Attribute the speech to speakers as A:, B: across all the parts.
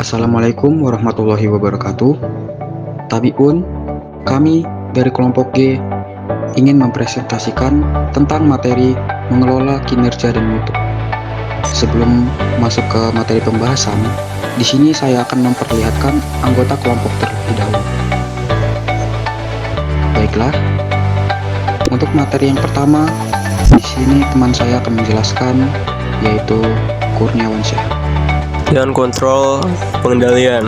A: Assalamualaikum warahmatullahi wabarakatuh. Tabiun, kami dari kelompok G ingin mempresentasikan tentang materi mengelola kinerja dan mutu. Sebelum masuk ke materi pembahasan, di sini saya akan memperlihatkan anggota kelompok terlebih dahulu. Baiklah, untuk materi yang pertama, di sini teman saya akan menjelaskan, yaitu Kurniawansyah.
B: Dengan kontrol pengendalian.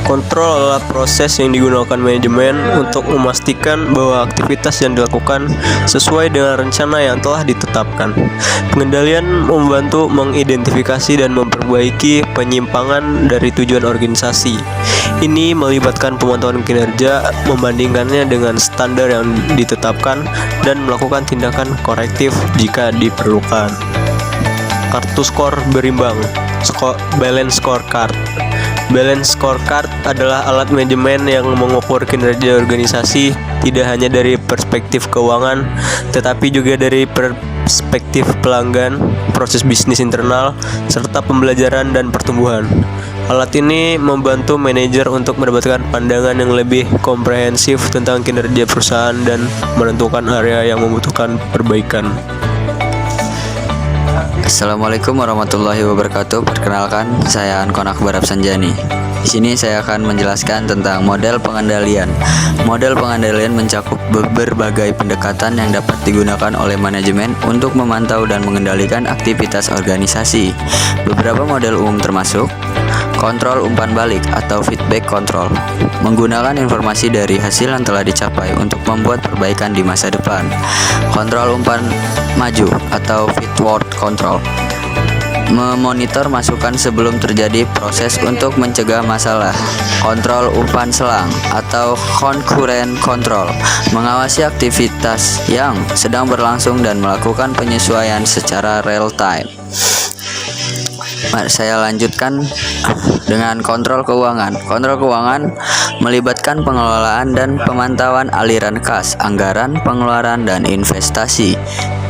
B: Kontrol adalah proses yang digunakan manajemen untuk memastikan bahwa aktivitas yang dilakukan sesuai dengan rencana yang telah ditetapkan. Pengendalian membantu mengidentifikasi dan memperbaiki penyimpangan dari tujuan organisasi. Ini melibatkan pemantauan kinerja, membandingkannya dengan standar yang ditetapkan, dan melakukan tindakan korektif jika diperlukan. Kartu skor berimbang. Balance scorecard. Balance scorecard adalah alat manajemen yang mengukur kinerja organisasi tidak hanya dari perspektif keuangan, tetapi juga dari perspektif pelanggan, proses bisnis internal, serta pembelajaran dan pertumbuhan. Alat ini membantu manajer untuk mendapatkan pandangan yang lebih komprehensif tentang kinerja perusahaan dan menentukan area yang membutuhkan perbaikan.
C: Assalamualaikum warahmatullahi wabarakatuh. Perkenalkan, saya Ankon Akbar Absanjani. Di sini saya akan menjelaskan tentang model pengendalian. Model pengendalian mencakup berbagai pendekatan yang dapat digunakan oleh manajemen untuk memantau dan mengendalikan aktivitas organisasi. Beberapa model umum termasuk kontrol umpan balik atau feedback control, menggunakan informasi dari hasil yang telah dicapai untuk membuat perbaikan di masa depan. Kontrol umpan maju atau feedward control, memonitor masukan sebelum terjadi proses untuk mencegah masalah. Kontrol umpan selang atau concurrent control, mengawasi aktivitas yang sedang berlangsung dan melakukan penyesuaian secara real time. Saya lanjutkan dengan kontrol keuangan. Kontrol keuangan melibatkan pengelolaan dan pemantauan aliran kas, anggaran, pengeluaran, dan investasi.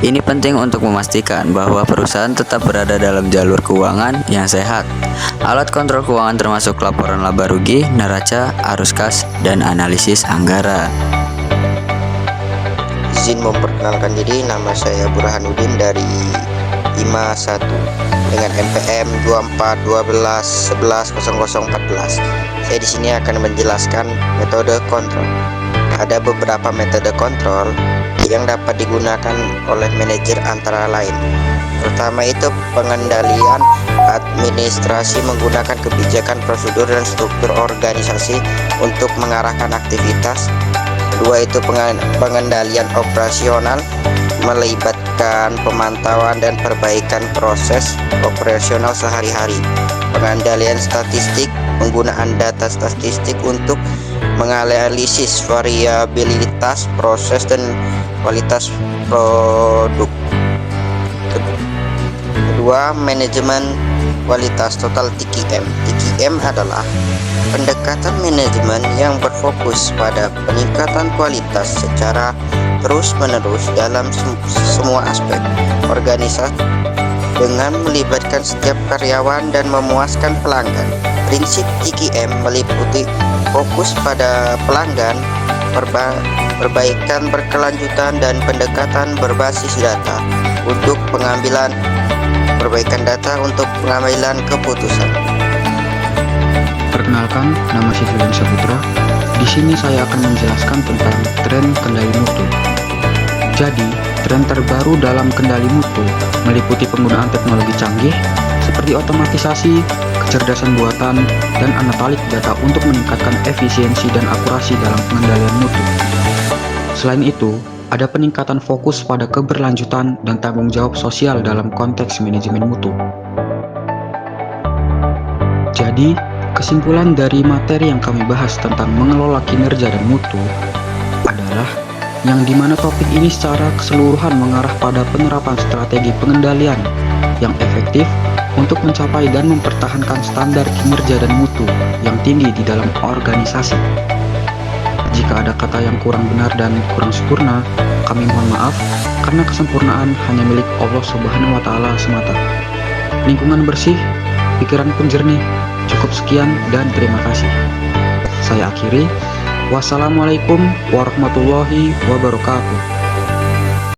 C: Ini penting untuk memastikan bahwa perusahaan tetap berada dalam jalur keuangan yang sehat. Alat kontrol keuangan termasuk laporan laba rugi, neraca, arus kas, dan analisis anggaran.
D: Izin memperkenalkan diri, nama saya Burhanuddin dari IMA 1 dengan NPM 2412110014. Saya di sini akan menjelaskan metode kontrol. Ada beberapa metode kontrol yang dapat digunakan oleh manajer antara lain. Pertama itu pengendalian administrasi menggunakan kebijakan, prosedur, dan struktur organisasi untuk mengarahkan aktivitas. Kedua itu pengendalian operasional melibatkan pemantauan dan perbaikan proses operasional sehari-hari. Pengendalian statistik, penggunaan data statistik untuk menganalisis variabilitas proses dan kualitas produk. Kedua, manajemen kualitas total TQM. TQM adalah pendekatan manajemen yang berfokus pada peningkatan kualitas secara terus-menerus dalam semua aspek organisasi dengan melibatkan setiap karyawan dan memuaskan pelanggan. Prinsip TQM meliputi fokus pada pelanggan, perbaikan berkelanjutan, dan pendekatan berbasis data untuk pengambilan perbaikan data untuk pengambilan keputusan.
A: Perkenalkan, nama saya Julian Saputra. Di sini saya akan menjelaskan tentang tren kendali mutu. Jadi, tren terbaru dalam kendali mutu meliputi penggunaan teknologi canggih seperti otomatisasi, kecerdasan buatan, dan analitik data untuk meningkatkan efisiensi dan akurasi dalam pengendalian mutu. Selain itu, ada peningkatan fokus pada keberlanjutan dan tanggung jawab sosial dalam konteks manajemen mutu. Jadi, kesimpulan dari materi yang kami bahas tentang mengelola kinerja dan mutu adalah yang dimana topik ini secara keseluruhan mengarah pada penerapan strategi pengendalian yang efektif untuk mencapai dan mempertahankan standar kinerja dan mutu yang tinggi di dalam organisasi. Jika ada kata yang kurang benar dan kurang sempurna, kami mohon maaf karena kesempurnaan hanya milik Allah Subhanahu wa Ta'ala semata. Lingkungan bersih, pikiran pun jernih. Cukup sekian dan terima kasih. Saya akhiri. Wassalamualaikum warahmatullahi wabarakatuh.